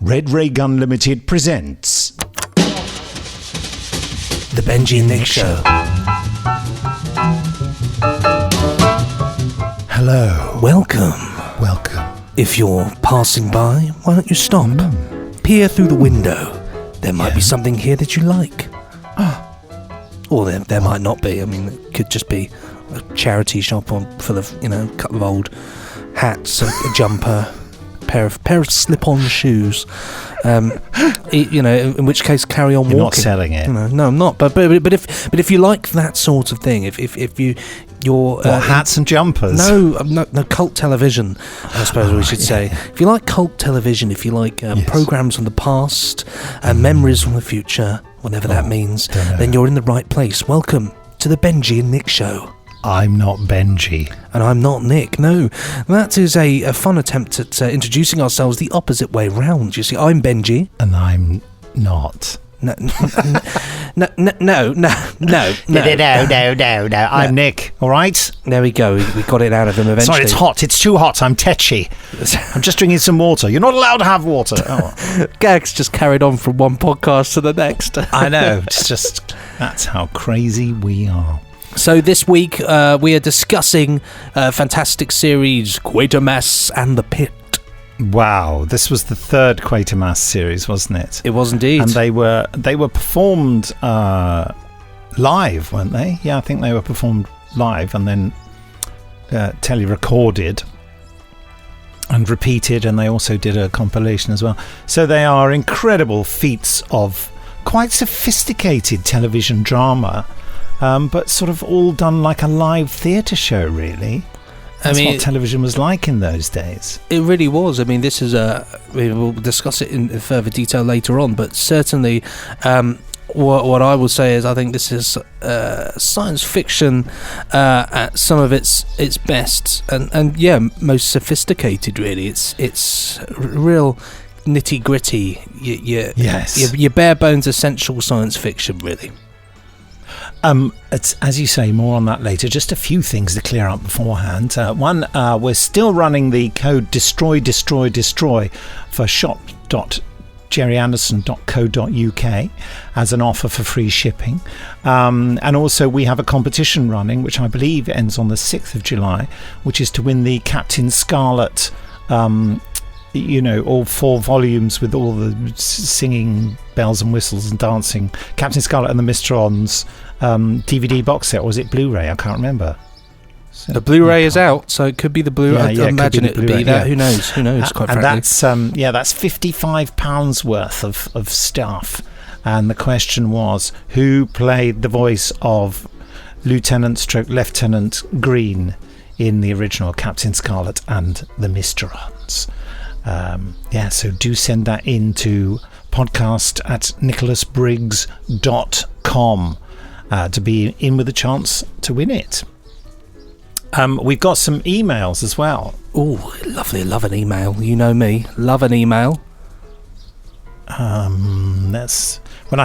Red Ray Gun Limited presents The Benji and Nick Show. Hello. Welcome. If you're passing by, why don't you stop? Peer through the window. There might be something here that you like. Or there might not be. I mean, it could just be a charity shop full of, a couple of old hats, a jumper, pair of slip-on shoes. In which case, carry on walking. You're not selling it. No, I'm not. But if you like that sort of thing, if you're hats and jumpers? No, cult television, I suppose we should say. If you like cult television, if you like programs from the past and memories from the future, whatever that means, then you're in the right place. Welcome to the Benji and Nick Show. I'm not Benji. And I'm not Nick, no. That is a fun attempt at introducing ourselves the opposite way round. You see, I'm Benji. And I'm not. No. I'm Nick, all right? There we go. We got it out of him eventually. Sorry, it's hot. It's too hot. I'm tetchy. I'm just drinking some water. You're not allowed to have water. Oh. Gags just carried on from one podcast to the next. I know. It's just, that's how crazy we are. So this week we are discussing a fantastic series, Quatermass and the Pit. Wow, this was the third Quatermass series, wasn't it? It was indeed. And they were performed live, weren't they? Yeah, I think they were performed live and then tele-recorded and repeated, and they also did a compilation as well. So they are incredible feats of quite sophisticated television drama, but sort of all done like a live theatre show, really. That's what television was like in those days. It really was. I mean, this is we'll discuss it in further detail later on, but certainly what I will say is I think this is science fiction at some of its best and most sophisticated, really. It's real nitty gritty, your bare bones essential science fiction, really. It's, as you say, more on that later. Just a few things to clear up beforehand. One, we're still running the code destroy for shop.jerryanderson.co.uk as an offer for free shipping. And also we have a competition running, which I believe ends on the 6th of July, which is to win the Captain Scarlet, all 4 volumes with all the singing, bells and whistles and dancing. Captain Scarlet and the Mysterons DVD box set, or was it Blu-ray? I can't remember. So, the Blu-ray is out, so it could be the Blu-ray. I imagine it would be that. Who knows? Quite frankly. That's £55 worth of stuff. And the question was, who played the voice of Lieutenant Green in the original Captain Scarlet and the Mysterons? So do send that in to podcast@nicholasbriggs.com to be in with a chance to win it. We've got some emails as well. Oh, lovely. Love an email. You know me. Love an email. When I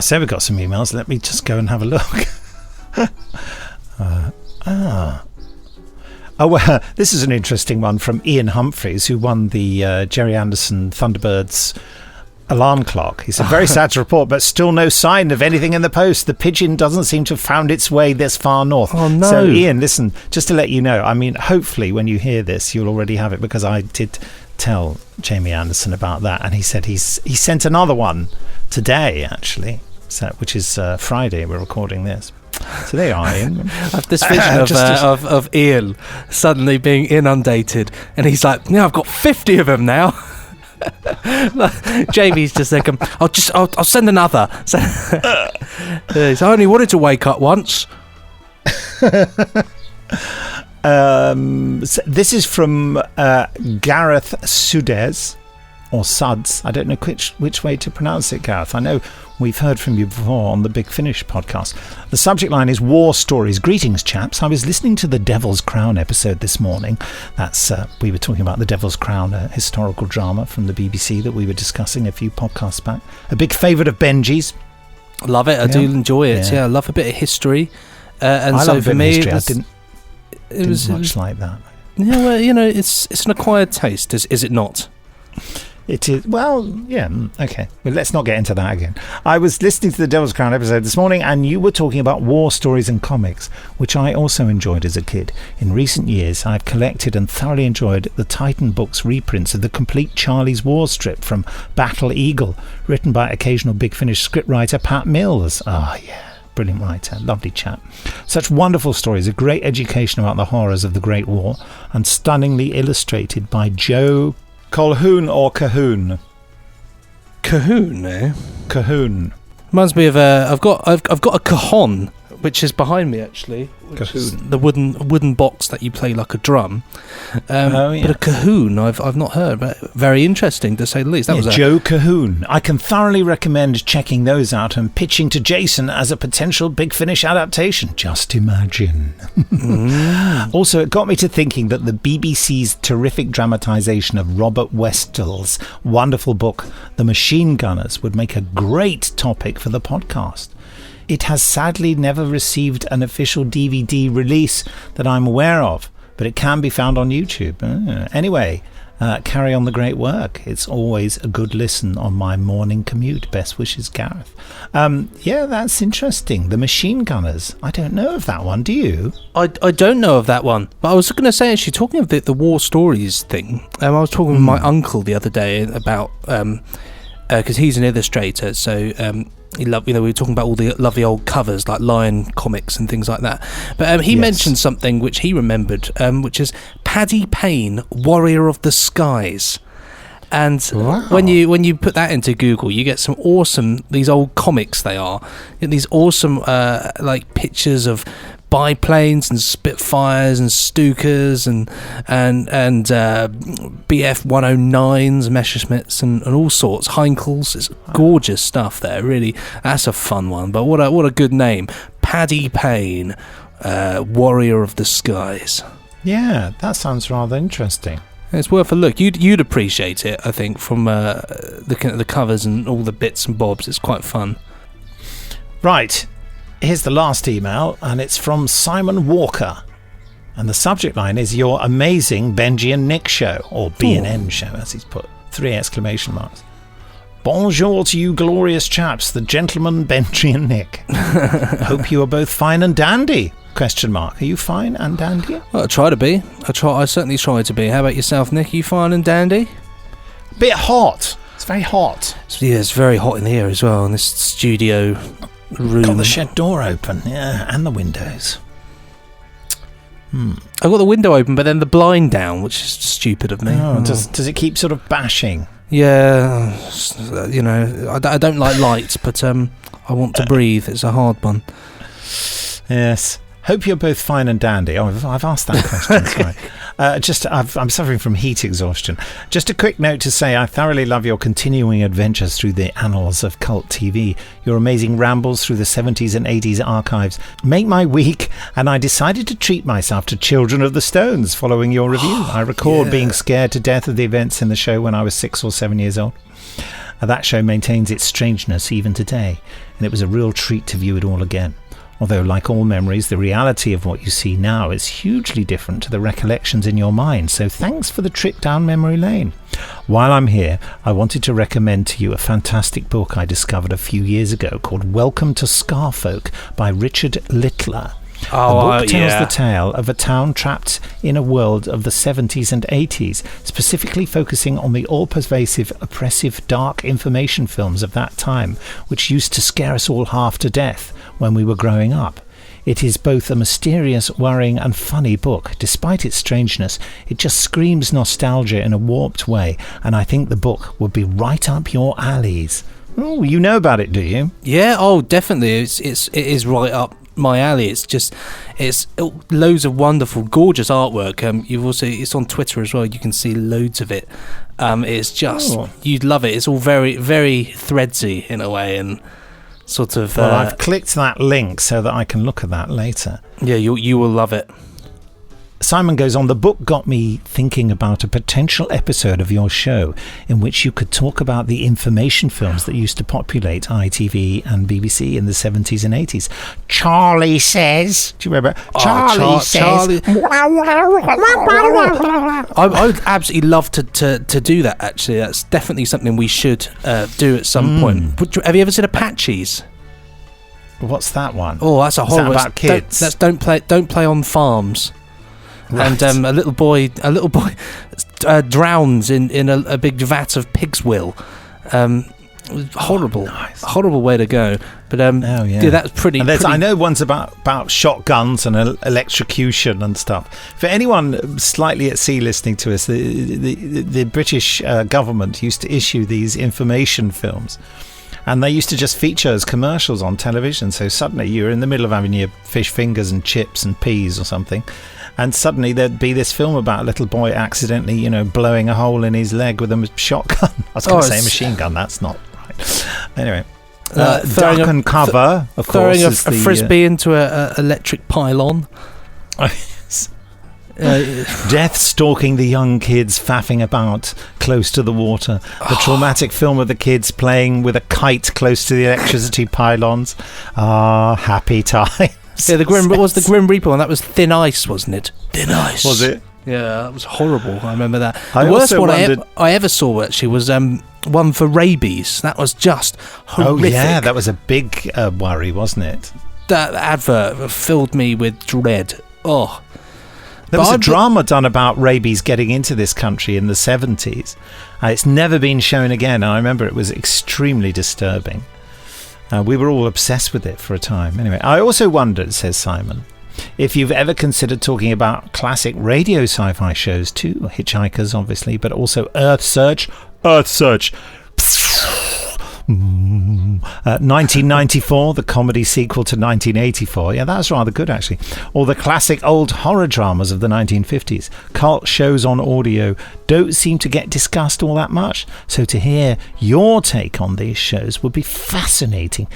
say we've got some emails, let me just go and have a look. This is an interesting one from Ian Humphreys, who won the Jerry Anderson Thunderbirds alarm clock. He said, very sad to report, but still no sign of anything in the post. The pigeon doesn't seem to have found its way this far north. Oh, no. So, Ian, listen, just to let you know, I mean, hopefully when you hear this, you'll already have it, because I did tell Jamie Anderson about that, and he said he sent another one today, actually, which is Friday. We're recording this. So there you are, Ian. I have this vision of Ian suddenly being inundated, and he's like, I've got 50 of them now. Jamie's just like, I'll send another. So, I only wanted to wake up once. So this is from Gareth Sudes, or Suds. I don't know which way to pronounce it, Gareth. I know we've heard from you before on the Big Finish podcast. The subject line is War Stories. Greetings, chaps. I was listening to the Devil's Crown episode this morning. That's we were talking about the Devil's Crown, a historical drama from the BBC that we were discussing a few podcasts back. A big favourite of Benji's. I love it. I do enjoy it. Yeah, I love a bit of history. And I so love for me, I didn't much like that. Yeah, well, it's an acquired taste, is it not? It is, well, yeah, okay. Well, let's not get into that again. I was listening to the Devil's Crown episode this morning, and you were talking about war stories and comics, which I also enjoyed as a kid. In recent years, I've collected and thoroughly enjoyed the Titan Books reprints of the complete Charlie's War strip from Battle Eagle, written by occasional Big Finish scriptwriter Pat Mills. Ah, yeah. Brilliant writer, lovely chap. Such wonderful stories, a great education about the horrors of the Great War, and stunningly illustrated by Joe Colhoun or Cahoon? Cahoon, eh? Cahoon. Reminds me of I've got a cajon, which is behind me actually. Which is the wooden box that you play like a drum. But a cahoon, I've not heard, but very interesting to say the least. That was Joe Cahoon. I can thoroughly recommend checking those out and pitching to Jason as a potential Big Finish adaptation. Just imagine. Also, it got me to thinking that the BBC's terrific dramatisation of Robert Westall's wonderful book, The Machine Gunners, would make a great topic for the podcast. It has sadly never received an official DVD release that I'm aware of, but it can be found on YouTube. Anyway, carry on the great work. It's always a good listen on my morning commute. Best wishes, Gareth. Yeah, that's interesting. The Machine Gunners. I don't know of that one. Do you? I don't know of that one. But I was going to say, actually, talking of the war stories thing, I was talking with my uncle the other day about, because he's an illustrator, so... we were talking about all the lovely old covers like Lion comics and things like that. But he mentioned something which he remembered, which is Paddy Payne, Warrior of the Skies. And when you put that into Google, you get some awesome, these old comics they are, you get these awesome like pictures of biplanes and Spitfires and Stukas and BF 109s, Messerschmitts and all sorts, Heinkels. It's gorgeous stuff there, really. That's a fun one. But what a good name, Paddy Payne, Warrior of the Skies. Yeah, that sounds rather interesting. It's worth a look. You'd appreciate it, I think, from looking at the covers and all the bits and bobs. It's quite fun. Right. Here's the last email, and it's from Simon Walker. And the subject line is Your Amazing Benji and Nick Show, or B&N Show, as he's put. 3 exclamation marks. Bonjour to you glorious chaps, the gentlemen Benji and Nick. Hope you are both fine and dandy. Question mark. Are you fine and dandy? Well, I try to be. I certainly try to be. How about yourself, Nick? Are you fine and dandy? A bit hot. It's very hot. Yeah, it's very hot in here as well, in this studio room. Got the shed door open, yeah, and the windows. I've got the window open, but then the blind down, which is stupid of me. Does it keep sort of bashing? Yeah, you know, I don't like lights, but I want to breathe. It's a hard one. Yes. Hope you're both fine and dandy. Oh, I've asked that question. Sorry. I'm suffering from heat exhaustion. Just a quick note to say I thoroughly love your continuing adventures through the annals of cult TV. Your amazing rambles through the 70s and 80s archives make my week, and I decided to treat myself to Children of the Stones following your review. I recall being scared to death of the events in the show when I was 6 or 7 years old. That show maintains its strangeness even today, and it was a real treat to view it all again. Although, like all memories, the reality of what you see now is hugely different to the recollections in your mind, so thanks for the trip down memory lane. While I'm here, I wanted to recommend to you a fantastic book I discovered a few years ago called Welcome to Scarfolk by Richard Littler. The book tells the tale of a town trapped in a world of the 70s and 80s, specifically focusing on the all-pervasive, oppressive, dark information films of that time, which used to scare us all half to death when we were growing up. It is both a mysterious, worrying and funny book. Despite its strangeness, it just screams nostalgia in a warped way, and I think the book would be right up your alleys. Oh, you know about it, do you? Yeah, oh, definitely. It is right up my alley. It's loads of wonderful, gorgeous artwork. It's on Twitter as well. You can see loads of it. It's just you'd love it. It's all very, very threadsy in a way, and sort of. Well, I've clicked that link so that I can look at that later. Yeah, you will love it. Simon goes on, the book got me thinking about a potential episode of your show in which you could talk about the information films that used to populate ITV and BBC in the 70s and 80s. Charlie says, do you remember? Charlie says. I would absolutely love to do that, actually. That's definitely something we should do at some point. Have you ever seen Apaches? What's that one? Oh, that's a horrible. Is that about kids? Don't play on farms. Right. And a little boy drowns in a big vat of pig's will. Horrible, horrible way to go. But yeah, that's pretty. And I know one's about shotguns and electrocution and stuff. For anyone slightly at sea listening to us, the British government used to issue these information films. And they used to just feature as commercials on television. So suddenly you're in the middle of having your fish fingers and chips and peas or something. And suddenly there'd be this film about a little boy accidentally, blowing a hole in his leg with a shotgun. I was going to say a machine gun. That's not right. Anyway. Duck and cover, of course. Throwing a frisbee into an electric pylon. Death stalking the young kids faffing about close to the water. The traumatic film of the kids playing with a kite close to the electricity pylons. Happy times. Yeah, what was the Grim Reaper one? That was Thin Ice, wasn't it? Thin Ice. Was it? Yeah, that was horrible. I remember that. The worst one I ever saw actually was one for rabies. That was just horrific. Oh yeah, that was a big worry, wasn't it? That advert filled me with dread. Oh. There was a drama done about rabies getting into this country in the 70s. It's never been shown again. I remember it was extremely disturbing. We were all obsessed with it for a time. Anyway, I also wondered, says Simon, if you've ever considered talking about classic radio sci-fi shows too. Hitchhikers, obviously, but also Earth Search. 1994, the comedy sequel to 1984. Yeah, that was rather good, actually. Or the classic old horror dramas of the 1950s. Cult shows on audio don't seem to get discussed all that much. So to hear your take on these shows would be fascinating,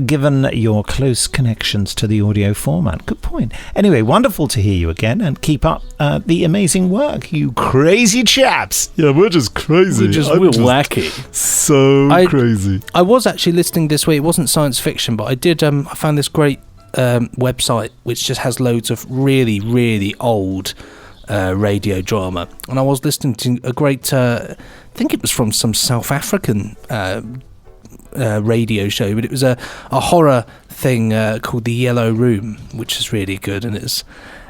given your close connections to the audio format. Good point. Anyway, wonderful to hear you again, and keep up the amazing work, you crazy chaps. Yeah, we're just crazy. We're wacky. So crazy. I was actually listening this week. It wasn't science fiction, but I did. I found this great website which just has loads of really, really old radio drama, and I was listening to a great. I think it was from some South African radio show, but it was a horror thing called The Yellow Room, which is really good, and it's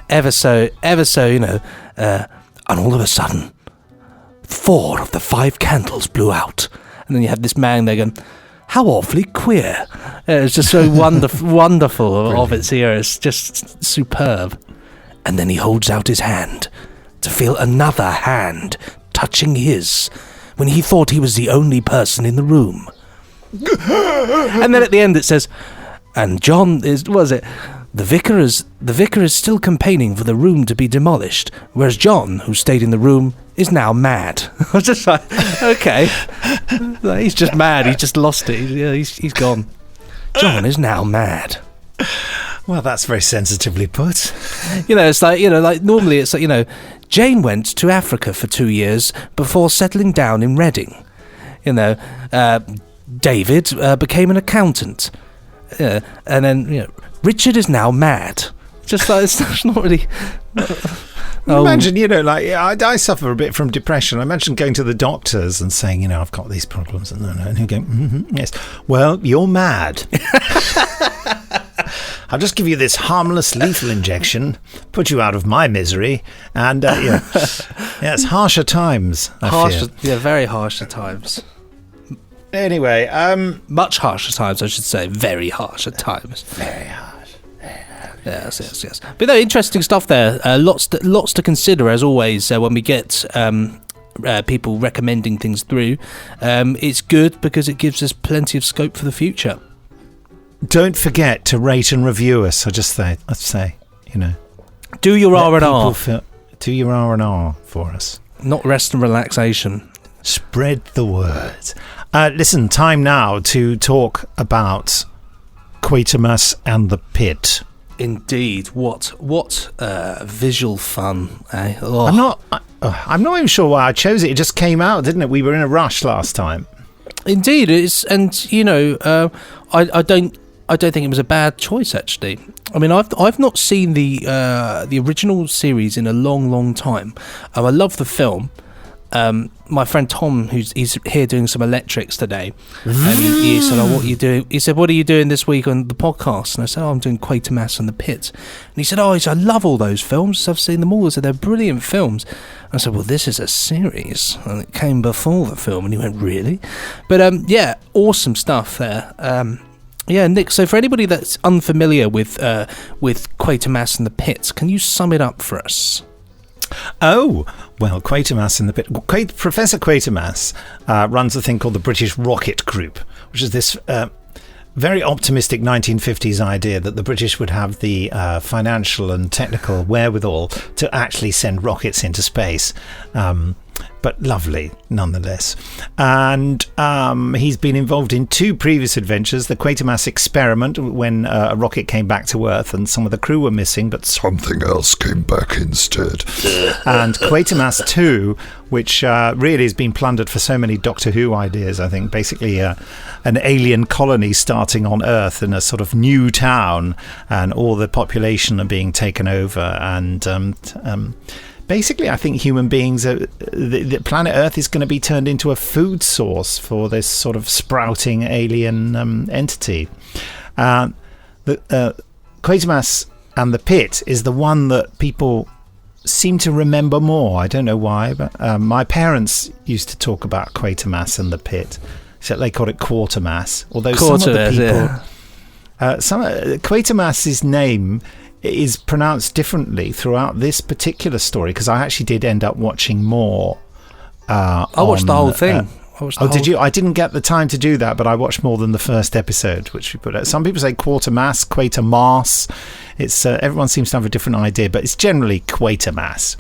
ever so, and all of a sudden, 4 of the 5 candles blew out. And then you have this man there going, how awfully queer. It's just so wonderful of its era. It's just superb. And then he holds out his hand to feel another hand touching his when he thought he was the only person in the room. And then at the end it says, and John the vicar is still campaigning for the room to be demolished, whereas John, who stayed in the room, is now mad. I was just like, okay. He's just mad. He just lost it. He's gone. John is now mad. Well, that's very sensitively put. It's like, normally it's like, Jane went to Africa for 2 years before settling down in Reading. David became an accountant. And then, Richard is now mad. Just like, it's not really... Imagine, I suffer a bit from depression. I imagine going to the doctors and saying, I've got these problems, and he'll go, yes. Well, you're mad. I'll just give you this harmless lethal injection, put you out of my misery, and it's harsher times. Very harsher times. Anyway, much harsher times, I should say. Very harsher times. Very harsh. Yes. But no, interesting stuff there. Lots to consider, as always, when we get people recommending things through. It's good because it gives us plenty of scope for the future. Don't forget to rate and review us. Let's say, do your R&R. Do your R&R for us. Not rest and relaxation. Spread the word. Listen, time now to talk about Quatermass and the Pit. Indeed, what visual fun, eh? Oh. I'm not even sure why I chose it. It just came out, didn't it? We were in a rush last time. Indeed, and you know, I don't think it was a bad choice actually. I mean, I've not seen the original series in a long time. I love the film. My friend Tom, he's here doing some electrics today, and he said, "Oh, what are you doing?" He said, "What are you doing this week on the podcast?" And I said, "Oh, I'm doing Quatermass and the Pit." And he said, "Oh, I love all those films. I've seen them all. I said, they're brilliant films." I said, "Well, this is a series, and it came before the film." And he went, "Really?" But yeah, awesome stuff there. Yeah, Nick. So for anybody that's unfamiliar with Quatermass and the Pit, can you sum it up for us? Oh, well, Quatermass in the Pit. Professor Quatermass runs a thing called the British Rocket Group, which is this very optimistic 1950s idea that the British would have the financial and technical wherewithal to actually send rockets into space. But lovely, nonetheless. And he's been involved in 2 previous adventures. The Quatermass experiment, when a rocket came back to Earth and some of the crew were missing, but something else came back instead. And Quatermass 2, which really has been plundered for so many Doctor Who ideas, I think. Basically, an alien colony starting on Earth in a sort of new town, and all the population are being taken over. And basically, I think human beings, the planet Earth is going to be turned into a food source for this sort of sprouting alien entity. The Quatermass and the Pit is the one that people seem to remember more. I don't know why, but my parents used to talk about Quatermass and the Pit. So they called it Quatermass. Although some of the people, Quatermass's name is pronounced differently throughout this particular story, because I actually did end up watching more. I watched the whole thing. Did you? I didn't get the time to do that, but I watched more than the first episode, which we put out. Some people say Quatermass, Quatermass. It's everyone seems to have a different idea, but it's generally Quatermass.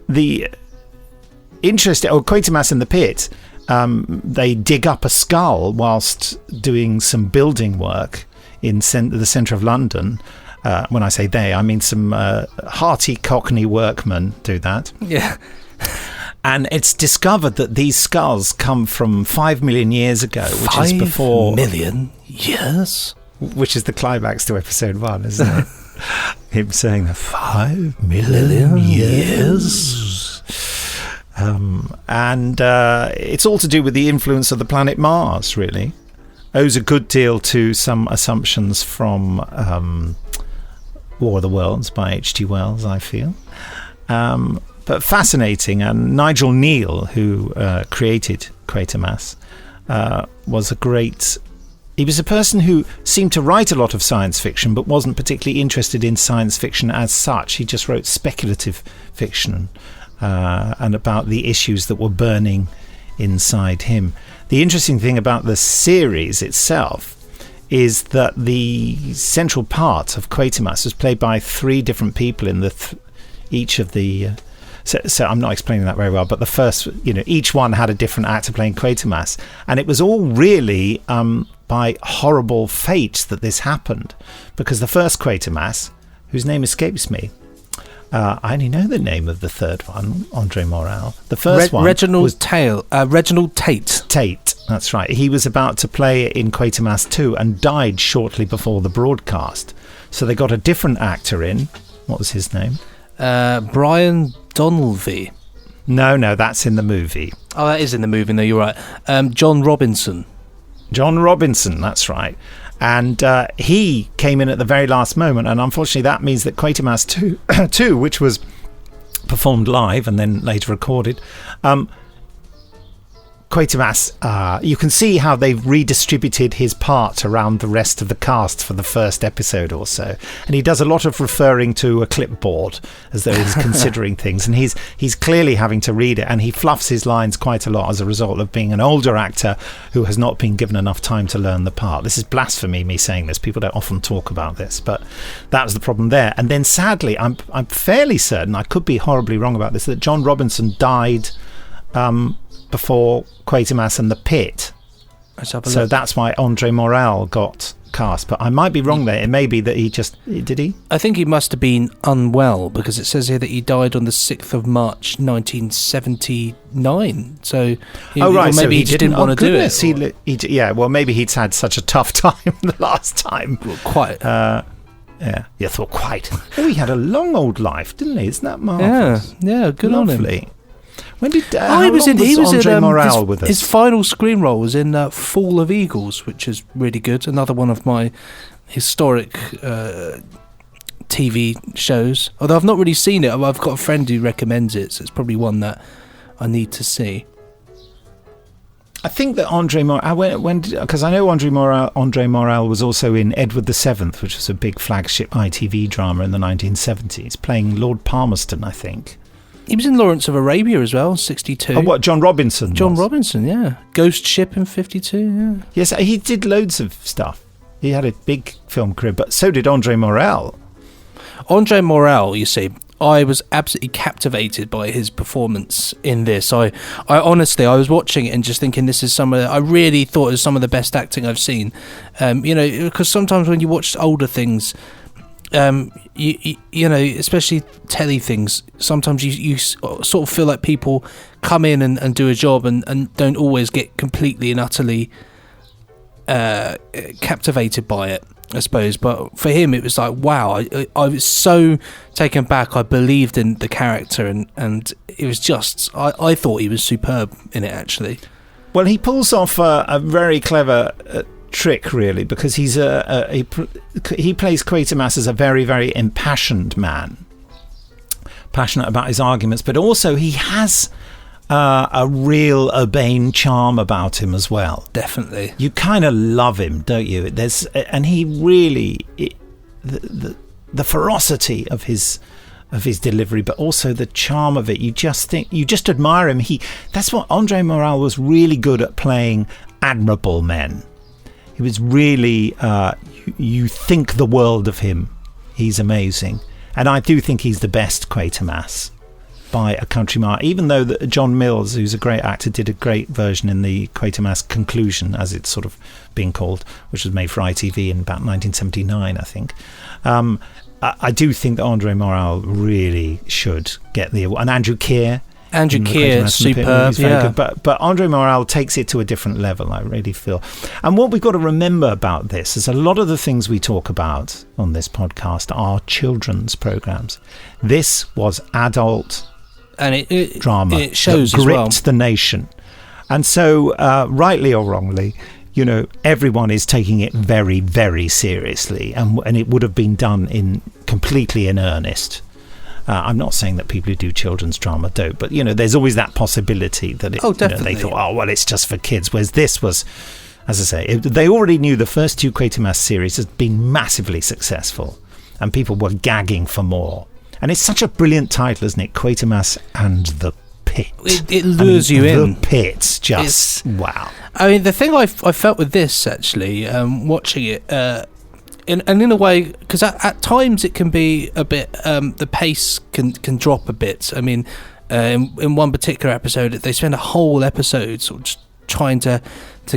The interesting, Quatermass in the Pit. They dig up a skull whilst doing some building work in the centre of London. When I say they, I mean some hearty Cockney workmen do that. Yeah. And it's discovered that these skulls come from 5 million years ago, which is before... 5 million years? Which is the climax to episode 1, isn't it? Him saying the 5 million years. And it's all to do with the influence of the planet Mars, really. Owes a good deal to some assumptions from War of the Worlds by H.G. Wells, I feel. But fascinating. And Nigel Neal, who created Quatermass, was a great... He was a person who seemed to write a lot of science fiction, but wasn't particularly interested in science fiction as such. He just wrote speculative fiction and about the issues that were burning inside him. The interesting thing about the series itself is that the central part of Quatermass was played by 3 different people in each of the... So I'm not explaining that very well, but the first, each one had a different actor playing Quatermass. And it was all really by horrible fate that this happened. Because the first Quatermass, whose name escapes me, I only know the name of the third one, Andre Morel. The first one was Reginald Tate. Tate, that's right. He was about to play in Quatermass 2 and died shortly before the broadcast. So they got a different actor in. What was his name? Brian Donlevy. No, that's in the movie. Oh, that is in the movie. No, you're right. John Robinson. John Robinson, that's right. And he came in at the very last moment, and unfortunately that means that Quatermass 2, which was performed live and then later recorded, Quatermass, you can see how they've redistributed his part around the rest of the cast for the first episode or so. And he does a lot of referring to a clipboard as though he's considering things. And he's clearly having to read it, and he fluffs his lines quite a lot as a result of being an older actor who has not been given enough time to learn the part. This is blasphemy, me saying this. People don't often talk about this, but that was the problem there. And then sadly, I'm fairly certain, I could be horribly wrong about this, that John Robinson died before Quatermass and the Pit. So that's why Andre Morel got cast, but I might be wrong there. It may be that he just... Did he? I think he must have been unwell, because it says here that he died on the 6th of March 1979. So maybe he just didn't want to do it. Well, maybe he'd had such a tough time the last time. Well, quite. You thought quite. Oh, he had a long old life, didn't he? Isn't that marvellous? Yeah, good Lovely. on him. When did he was in Andre Morel with us? His final screen role was in Fall of Eagles, which is really good. Another one of my historic TV shows. Although I've not really seen it, I've got a friend who recommends it, so it's probably one that I need to see. I think that Andre Morel, because I know Andre Morel was also in Edward VII, which was a big flagship ITV drama in the 1970s, playing Lord Palmerston, I think. He was in Lawrence of Arabia as well, 62. Oh, what, John Robinson? Robinson, yeah. Ghost Ship in 52, yeah. Yes, he did loads of stuff. He had a big film career, but so did Andre Morel. Andre Morel, you see, I was absolutely captivated by his performance in this. I honestly, I was watching it and just thinking I really thought it was some of the best acting I've seen. Because sometimes when you watch older things... you know, especially telly things, sometimes you sort of feel like people come in and do a job and don't always get completely and utterly captivated by it, I suppose. But for him, it was like, wow, I was so taken back. I believed in the character, and it was just, I thought he was superb in it, actually. Well, he pulls off a very clever trick, really, because he plays Quatermass as a very, very impassioned man, passionate about his arguments, but also he has a real urbane charm about him as well. Definitely, you kind of love him, don't you? And he really the ferocity of his delivery, but also the charm of it. You just admire him. That's what Andre Morel was really good at, playing admirable men. He was really, you think the world of him. He's amazing. And I do think he's the best Quatermass by a country mile, even though John Mills, who's a great actor, did a great version in the Quatermass Conclusion, as it's sort of being called, which was made for ITV in about 1979, I think. I do think that Andre Morel really should get the award. And Andrew Keir, superb, yeah. But Andre Morel takes it to a different level, I really feel. And what we've got to remember about this is a lot of the things we talk about on this podcast are children's programs. This was adult and it drama. It shows that gripped as well the nation. And so, rightly or wrongly, you know, everyone is taking it very, very seriously, and it would have been done completely in earnest. I'm not saying that people who do children's drama don't, but, you know, there's always that possibility that they thought, oh, well, it's just for kids. Whereas this was, as I say, they already knew the first two Quatermass series had been massively successful, and people were gagging for more. And it's such a brilliant title, isn't it? Quatermass and the Pit. It lures you in. The Pit, just wow. I mean, the thing I felt with this, actually, watching it, in a way, because at times it can be a bit, the pace can drop a bit. I mean, in one particular episode, they spend a whole episode sort of just trying to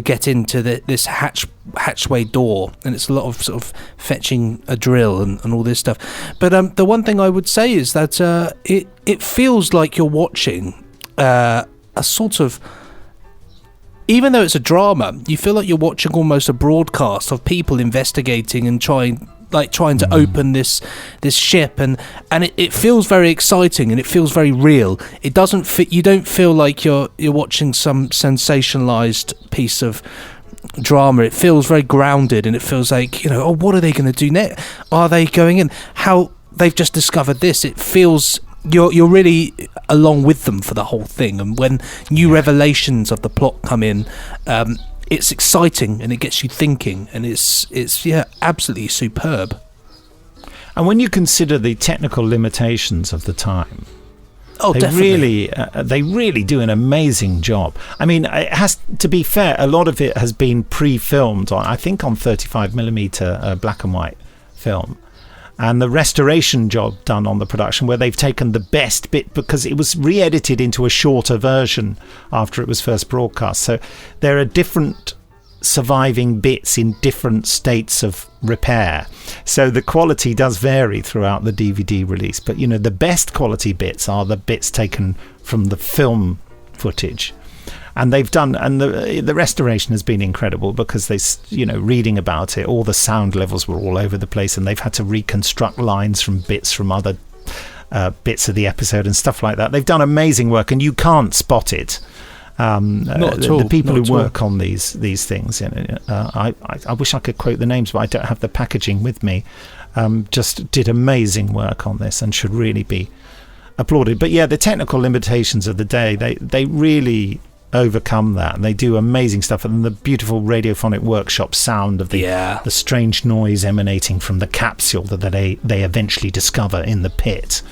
get into this hatchway door, and it's a lot of sort of fetching a drill and all this stuff. But the one thing I would say is that it feels like you're watching a sort of, even though it's a drama, you feel like you're watching almost a broadcast of people investigating and trying to open this ship, and it feels very exciting and it feels very real. It doesn't fit. You don't feel like you're watching some sensationalized piece of drama. It feels very grounded, and it feels like, you know, oh, what are they going to do next? Are they going in? How they've just discovered this? It feels you're really along with them for the whole thing, and when new revelations of the plot come in, it's exciting and it gets you thinking, and it's absolutely superb. And when you consider the technical limitations of the time, they really do an amazing job. I mean, it has to be fair, a lot of it has been pre-filmed on 35mm black and white film. And the restoration job done on the production, where they've taken the best bit, because it was re-edited into a shorter version after it was first broadcast. So there are different surviving bits in different states of repair. So the quality does vary throughout the DVD release. But, the best quality bits are the bits taken from the film footage. And they've done, and the restoration has been incredible because reading about it, all the sound levels were all over the place, and they've had to reconstruct lines from bits from other bits of the episode and stuff like that. They've done amazing work, and you can't spot it. Not at all. The people who work on these things, I wish I could quote the names, but I don't have the packaging with me. Just did amazing work on this and should really be applauded. But yeah, the technical limitations of the day, they really overcome that, and they do amazing stuff. And the beautiful radiophonic workshop sound of the strange noise emanating from the capsule that they eventually discover in the pit.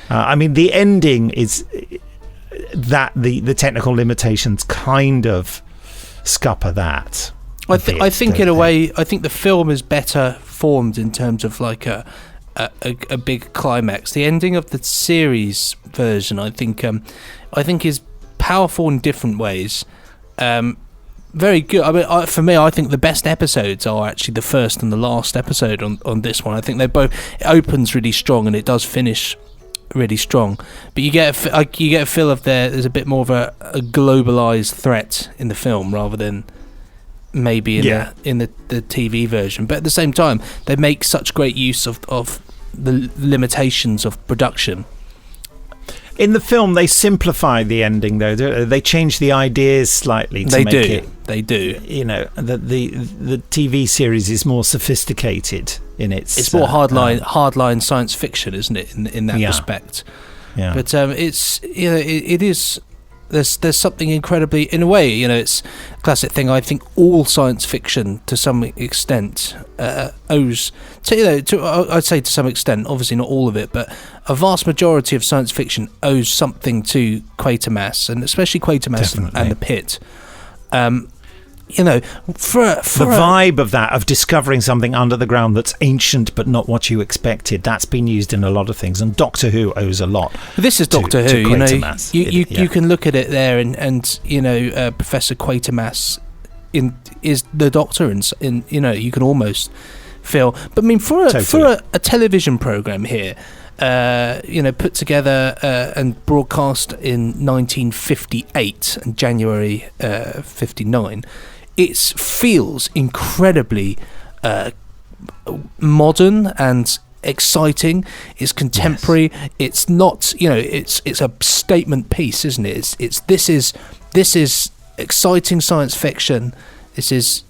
The ending is that the technical limitations kind of scupper that. I think in a way, I think the film is better formed in terms of like a big climax. The ending of the series version, I think is powerful in different ways. Very good. For me, I think the best episodes are actually the first and the last episode on this one. I think it opens really strong and it does finish really strong. But you get a feel of there's a bit more of a globalized threat in the film rather than maybe in the TV version. But at the same time, they make such great use of the limitations of production. In the film, they simplify the ending, though. They change the ideas slightly to make it. They do. The TV series is more sophisticated in its. It's more hardline science fiction, isn't it? In that respect. Yeah. But it's it is. There's something incredibly, in a way, it's a classic thing. I think all science fiction, to some extent, owes I'd say to some extent, obviously not all of it, but a vast majority of science fiction owes something to Quatermass, and especially Quatermass and the Pit. For the vibe of that, of discovering something under the ground that's ancient but not what you expected, that's been used in a lot of things, and Doctor Who owes a lot. This is Doctor Who, you can look at it there, and Professor Quatermass is the Doctor, and you can almost feel. But for a television program here, put together and broadcast in 1958 and January 59. It feels incredibly modern and exciting. It's contemporary. Yes. It's not, it's a statement piece, isn't it? This is exciting science fiction. This is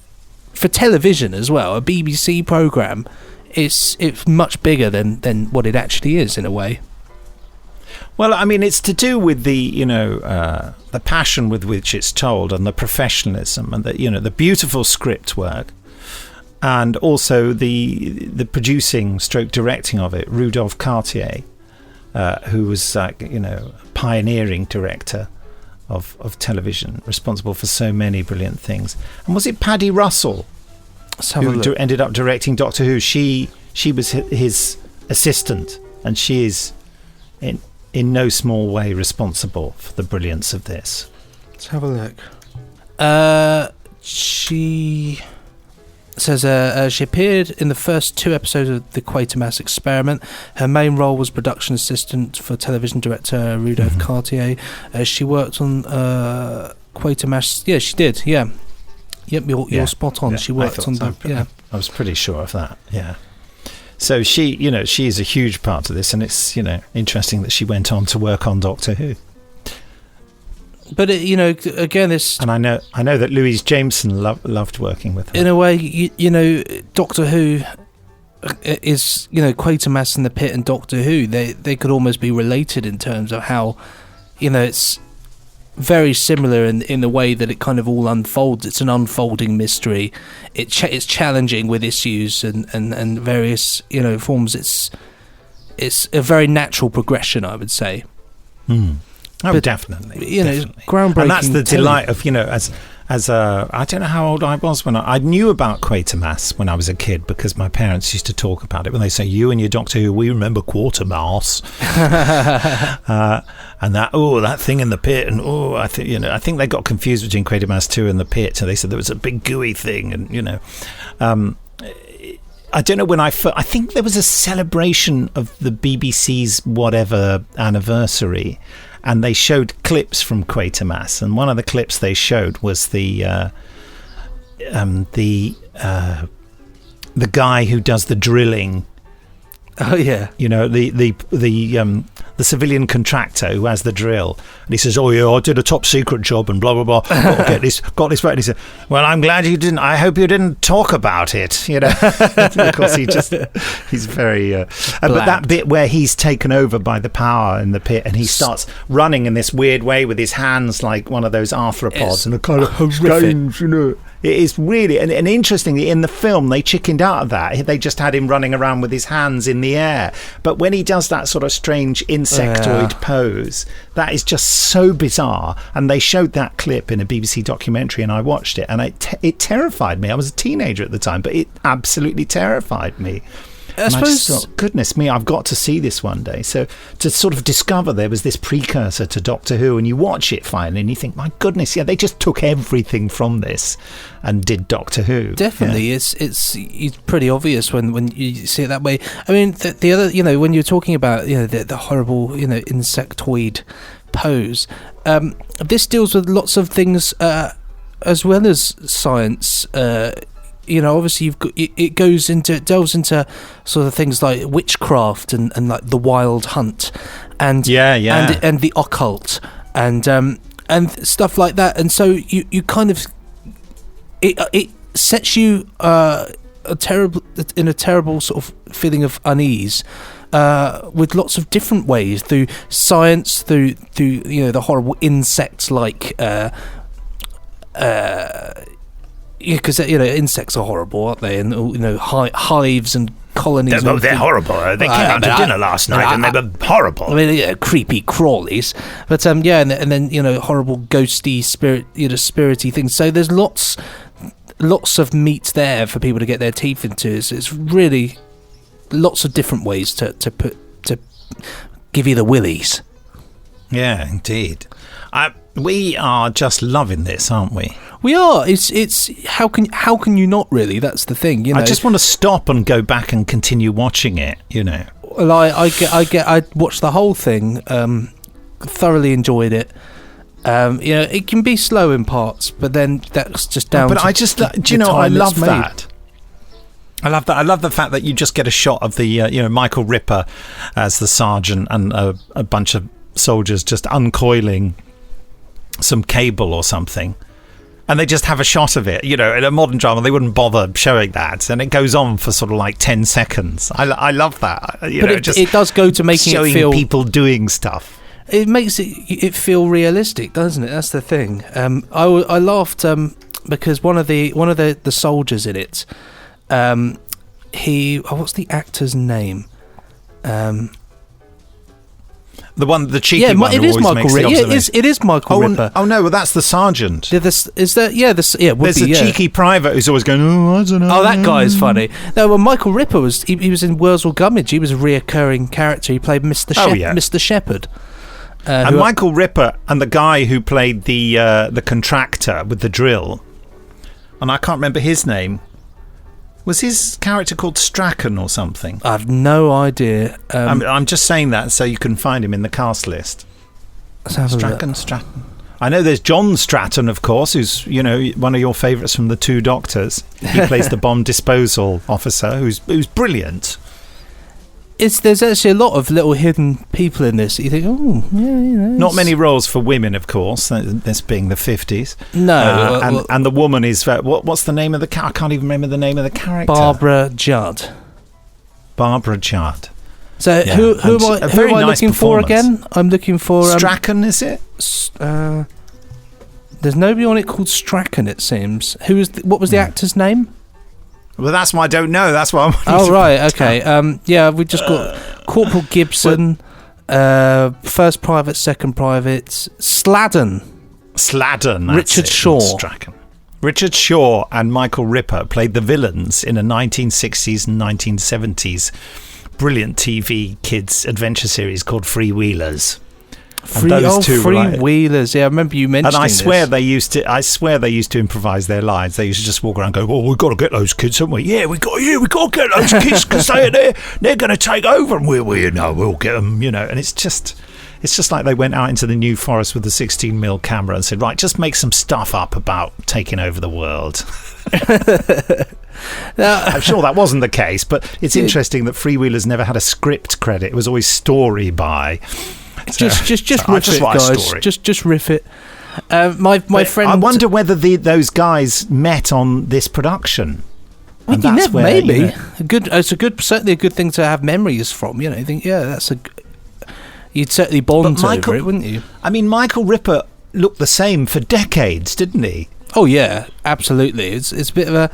for television as well. A BBC program. It's much bigger than what it actually is in a way. Well, it's to do with the passion with which it's told, and the professionalism, and the beautiful script work, and also the producing stroke directing of it. Rudolph Cartier, who was pioneering director of television, responsible for so many brilliant things. And was it Paddy Russell who ended up directing Doctor Who? She was his assistant, and she is in no small way responsible for the brilliance of this. Let's have a look. She says she appeared in the first 2 episodes of the Quatermass experiment. Her main role was production assistant for television director Rudolph Cartier. She worked on Quatermass. Yeah, she did. Yeah. Yep, you're spot on. Yeah, she worked on that. Yeah, I was pretty sure of that. Yeah. So she is a huge part of this, and it's interesting that she went on to work on Doctor Who. But again, this, and I know that Louise Jameson loved working with her. In a way, Doctor Who is Quatermass and the Pit and Doctor Who. They could almost be related in terms of how it's very similar in the way that it kind of all unfolds. It's an unfolding mystery. It's challenging with issues and various forms. It's a very natural progression, I would say. Oh, but, definitely. It's groundbreaking. And that's the delight of I don't know how old I was when I knew about Quatermass when I was a kid, because my parents used to talk about it when they say, you and your Doctor Who, we remember Quatermass. And that thing in the pit, and I think they got confused between Quatermass 2 and the pit, and they said there was a big gooey thing, and I don't know when I think there was a celebration of the BBC's whatever anniversary, and they showed clips from Quatermass, and one of the clips they showed was the guy who does the drilling. Oh yeah, the civilian contractor who has the drill, and he says, "Oh yeah, I did a top secret job and blah blah blah. Got this right." And he said, "Well, I'm glad you didn't. I hope you didn't talk about it." Of course, he's very. But that bit where he's taken over by the power in the pit, and he starts running in this weird way with his hands like one of those arthropods, and a kind of horrific. It is really, and interestingly, in the film, they chickened out of that. They just had him running around with his hands in the air. But when he does that sort of strange insectoid pose, that is just so bizarre. And they showed that clip in a BBC documentary, and I watched it, and it terrified me. I was a teenager at the time, but it absolutely terrified me. I just thought, goodness me, I've got to see this one day. So to sort of discover there was this precursor to Doctor Who, and you watch it finally and you think, my goodness, yeah, they just took everything from this and did Doctor Who. Definitely. Yeah. It's pretty obvious when you see it that way. I mean, the other, when you're talking about, the horrible, insectoid pose, this deals with lots of things as well as science. Obviously it delves into sort of things like witchcraft and like the wild hunt and and the occult and stuff like that, and so you kind of it sets you in a terrible sort of feeling of unease with lots of different ways, through science, through the horrible insects like because insects are horrible, aren't they? And hives and colonies. They're horrible. They came out to dinner last night and they were horrible. I mean, creepy crawlies. But and then horrible ghosty spirity things. So there's lots of meat there for people to get their teeth into. It's really lots of different ways to give you the willies. Yeah, indeed. We are just loving this, aren't we? We are. It's how can you not really? That's the thing. I just want to stop and go back and continue watching it. Well, I watched the whole thing. Thoroughly enjoyed it. It can be slow in parts, but then that's just down. But I just, I love that. I love that. I love the fact that you just get a shot of the Michael Ripper as the sergeant and a bunch of soldiers just uncoiling some cable or something, and they just have a shot of it. In a modern drama they wouldn't bother showing that, and it goes on for sort of like 10 seconds. I love that. But it does go to making showing it feel people doing stuff. It makes it feel realistic, doesn't it? That's the thing. I laughed because one of the soldiers in it, what's the actor's name? The cheeky one. It is Michael Ripper. It is Michael Ripper. Oh no, well that's the sergeant. There's a cheeky private who's always going, I don't know. Oh, that guy is funny. No, well, Michael Ripper was he was in Wurzel Gummidge. He was a reoccurring character. He played Mr. Shepherd. And Michael Ripper and the guy who played the contractor with the drill, and I can't remember his name. Was his character called Strachan or something? I have no idea. I'm just saying that so you can find him in the cast list. Strachan. I know there's John Stratton, of course, who's one of your favourites from the Two Doctors. He plays the bomb disposal officer, who's brilliant. There's actually a lot of little hidden people in this. You think, not many roles for women, of course. This being the 50s. No, and the woman is what's the name of the character? I can't even remember the name of the character. Barbara Judd. So who am I looking for again? I'm looking for Strachan. Is it? There's nobody on it called Strachan. It seems. What was the actor's name? Well, that's why I don't know. That's why I'm. Oh right, okay. We just got Corporal Gibson, First Private, Second Private, Sladen, Richard Shaw, Strachan. Richard Shaw and Michael Ripper played the villains in a 1960s and 1970s brilliant TV kids adventure series called Freewheelers. Freewheelers. Yeah, I remember you mentioning. And I swear they used to improvise their lines. They used to just walk around and go, "Well, we've got to get those kids, haven't we? Yeah, we got to get those kids because they're going to take over, and we'll get them, And it's just like they went out into the New Forest with the 16mm camera and said, right, just make some stuff up about taking over the world. Now, I'm sure that wasn't the case, but it's interesting that Freewheelers never had a script credit. It was always story by. Just riff it, guys. Just riff it. My friend. I wonder whether those guys met on this production. And that's where, maybe certainly a good thing to have memories from. You think, you'd certainly bond over it, wouldn't you? I mean, Michael Ripper looked the same for decades, didn't he? Oh yeah, absolutely. It's a bit of a.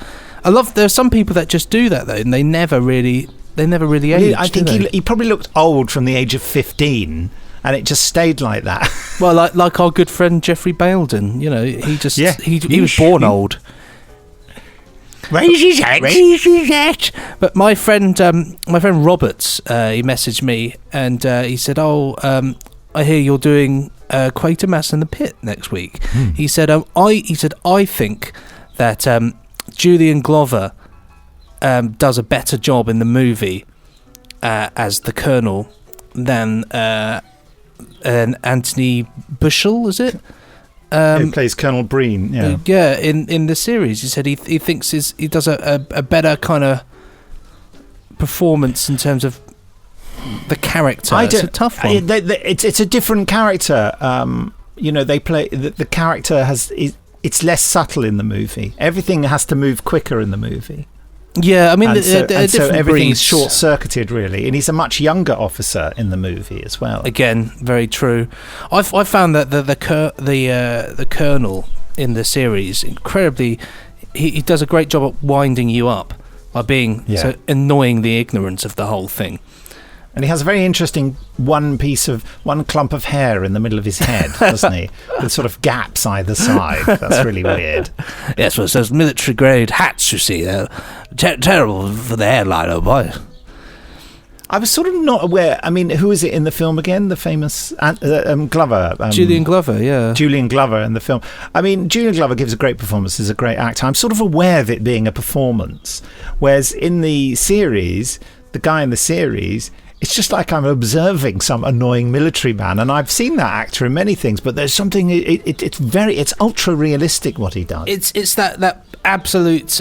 There are some people that just do that though, and they never really age. I think he probably looked old from the age of 15. And it just stayed like that. Well, like our good friend Jeffrey Baildon, he was born old. Raise his hat. But my friend Roberts, he messaged me and he said, I hear you're doing Quatermass in the Pit next week. He said, I think that Julian Glover does a better job in the movie as the Colonel than Anthony Bushell, is it? Who plays Colonel Breen? Yeah. In the series, he said he thinks he does a better kind of performance in terms of the character. It's a tough one. It's a different character. They play the character it's less subtle in the movie. Everything has to move quicker in the movie. Yeah, I mean, so everything's short-circuited, really, and he's a much younger officer in the movie as well. Again, very true. I found that the Colonel in the series incredibly, he does a great job at winding you up by being so annoying the ignorance of the whole thing. And he has a very interesting one clump of hair in the middle of his head, doesn't he? With sort of gaps either side. That's really weird. Yes, well, it's those military-grade hats, you see. They're terrible for the hairline, oh boy. I was sort of not aware. I mean, who is it in the film again? The famous Glover. Julian Glover, yeah. Julian Glover in the film. I mean, Julian Glover gives a great performance. He's a great actor. I'm sort of aware of it being a performance. Whereas in the series, the guy in the series... It's just like I'm observing some annoying military man, and I've seen that actor in many things. But there's something. It's ultra realistic what he does. It's that absolute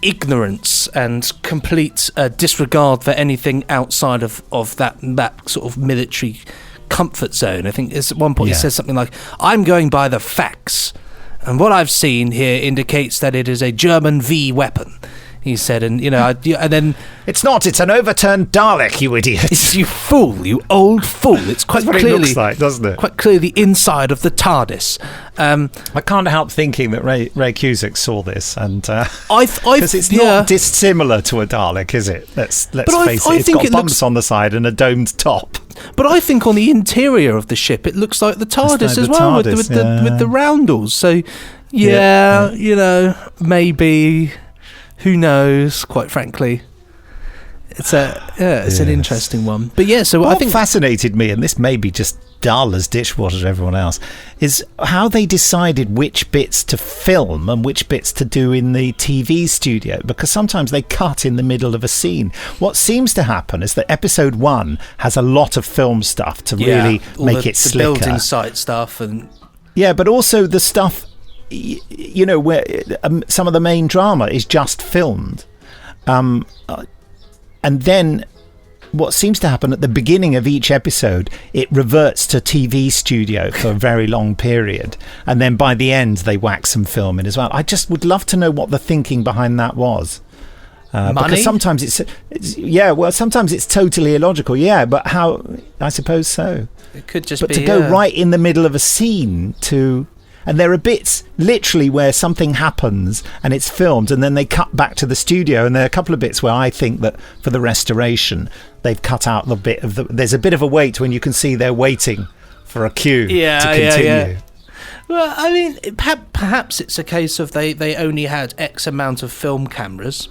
ignorance and complete disregard for anything outside of that sort of military comfort zone. I think at one point he says something like, "I'm going by the facts, and what I've seen here indicates that it is a German V weapon." He said, and then it's not. It's an overturned Dalek, you idiot! You fool! You old fool! It's quite That's clearly, what it looks like, doesn't it? Quite clearly the inside of the TARDIS. I can't help thinking that Ray Cusick saw this, and because it's not dissimilar to a Dalek, is it? Let's face it. It's got bumps on the side and a domed top. But I think on the interior of the ship, it looks like the TARDIS as well, with the roundels. So maybe. Who knows? Quite frankly, it's an interesting one. But I think fascinated me, and this may be just dull as dishwater to everyone else, is how they decided which bits to film and which bits to do in the TV studio. Because sometimes they cut in the middle of a scene. What seems to happen is that episode 1 has a lot of film stuff to really make it slicker. The building site stuff and but also the stuff. Where some of the main drama is just filmed, and then what seems to happen at the beginning of each episode, it reverts to TV studio for a very long period, and then by the end they whack some film in as well. I just would love to know what the thinking behind that was. Money? Because sometimes sometimes it's totally illogical. Yeah, but how? I suppose so. It could just be. But to go right in the middle of a scene to. And there are bits literally where something happens and it's filmed and then they cut back to the studio, and there are a couple of bits where I think that for the restoration they've cut out the bit of there's a bit of a wait when you can see they're waiting for a cue to continue. Well, I mean, perhaps it's a case of they only had X amount of film cameras.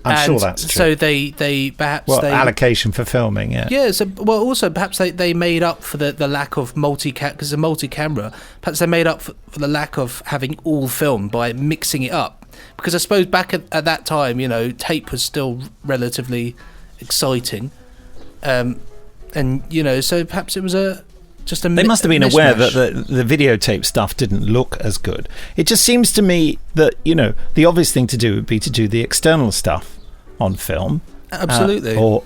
I'm sure that's true. So they perhaps allocation for filming, yeah. Yeah. So also perhaps they made up for the lack of because a multi-camera. Perhaps they made up for the lack of having all film by mixing it up. Because I suppose back at that time, tape was still relatively exciting, and so perhaps it was they must have been aware that the videotape stuff didn't look as good. It just seems to me that the obvious thing to do would be to do the external stuff on film, absolutely, or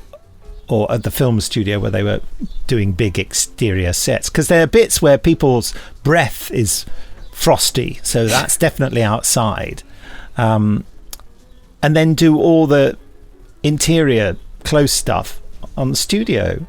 at the film studio where they were doing big exterior sets, because there are bits where people's breath is frosty, so that's definitely outside, and then do all the interior close stuff on the studio.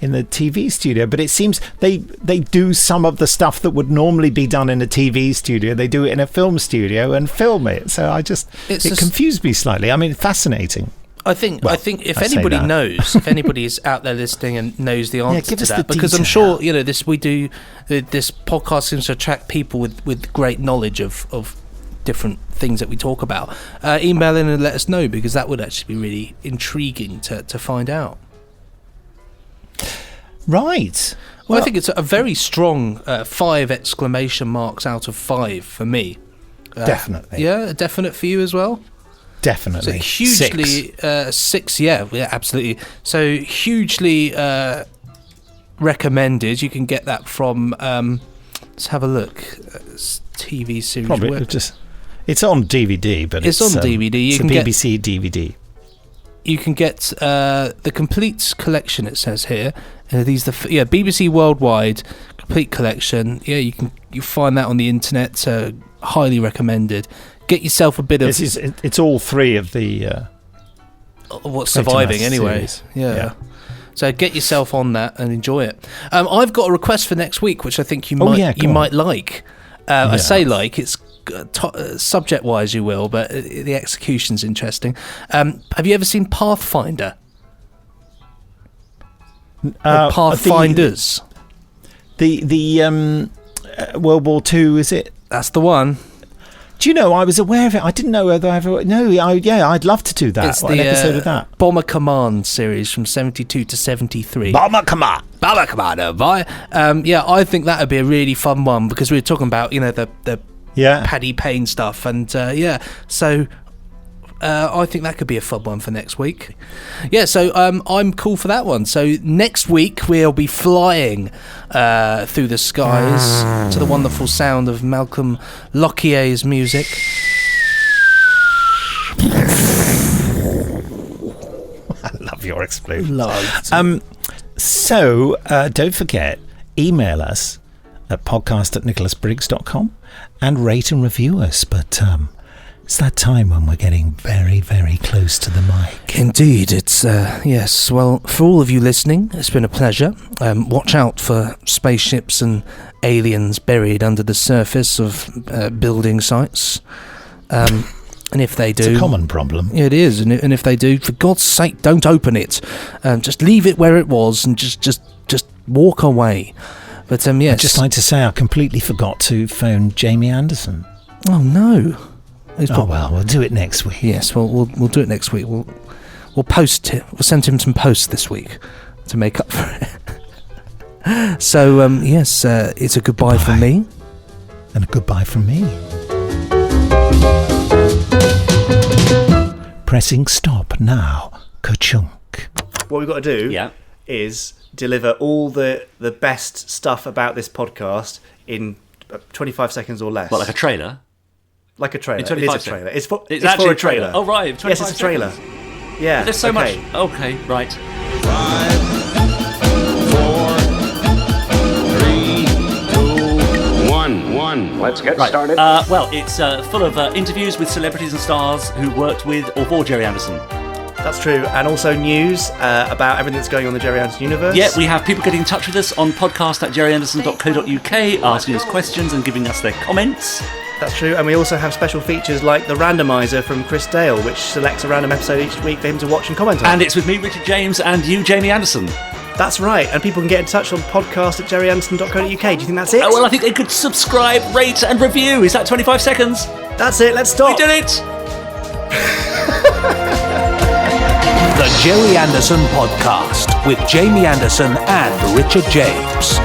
In the TV studio, but it seems they do some of the stuff that would normally be done in a TV studio. They do it in a film studio and film it. So it confused me slightly. I mean, fascinating. I think if anybody knows, if anybody is out there listening and knows the answer to that, because I'm sure this podcast seems to attract people with great knowledge of different things that we talk about. Email in and let us know, because that would actually be really intriguing to find out. Right. Well, I think it's a very strong 5 exclamation marks out of 5 for me. Definitely. Yeah, a definite for you as well? Definitely. So hugely 6, yeah, absolutely. So hugely recommended. You can get that from let's have a look. TV series. Probably it's on DVD, but it's on DVD. It's a BBC DVD. You can get the complete collection. It says here. BBC Worldwide complete collection. Yeah, you find that on the internet. Highly recommended. Get yourself a bit of. It's all 3 of the. What's surviving anyway? Yeah. So get yourself on that and enjoy it. I've got a request for next week, which I think you might like. I say like it's. Subject-wise, you will, but the execution's interesting. Have you ever seen Pathfinder? Pathfinders. The World War II, is it? That's the one. Do you know, I was aware of it. I didn't know whether I ever... No, I'd love to do that. It's an episode of that. Bomber Command series from 72 to 73. Bomber Command! Bomber Commander, boy. I think that would be a really fun one, because we were talking about, the Paddy Payne stuff, and so I think that could be a fun one for next week. So I'm cool for that one. So next week we'll be flying through the skies to the wonderful sound of Malcolm Lockyer's music. I love your explosion. So don't forget, email us at podcast@nicholasbriggs.com and rate and review us. But it's that time when we're getting very, very close to the mic. Indeed, it's yes. Well, for all of you listening, it's been a pleasure. Watch out for spaceships and aliens buried under the surface of building sites. And if they do, it's a common problem. It is, and if they do, for God's sake, don't open it. Just leave it where it was and just walk away. But yes, I'd just like to say I completely forgot to phone Jamie Anderson. Oh no! We'll do it next week. Yes, we'll do it next week. We'll post it. We'll send him some posts this week to make up for it. So yes, it's a goodbye from me, and a goodbye from me. Pressing stop now. Ka-chunk. What we've got to do is deliver all the best stuff about this podcast in 25 seconds or less. What, like a trailer? Like a trailer. In 25 it is a trailer. It's for actually a trailer. Oh, right. 25 yes, it's a trailer. Seconds. Yeah. But there's so much. Okay, right. 5, 4, 3, 2, 1. Let's get started. Well, it's full of interviews with celebrities and stars who worked with or for Jerry Anderson. That's true. And also news about everything that's going on in the Jerry Anderson universe. Yeah, we have people getting in touch with us on podcast@jerryanderson.co.uk, asking us questions and giving us their comments. That's true. And we also have special features like the randomizer from Chris Dale, which selects a random episode each week for him to watch and comment on. And it's with me, Richard James, and you, Jamie Anderson. That's right, and people can get in touch on podcast@jerryanderson.co.uk. Do you think that's it? Oh, well, I think they could subscribe, rate, and review. Is that 25 seconds? That's it, let's stop. We did it! The Jerry Anderson Podcast with Jamie Anderson and Richard James.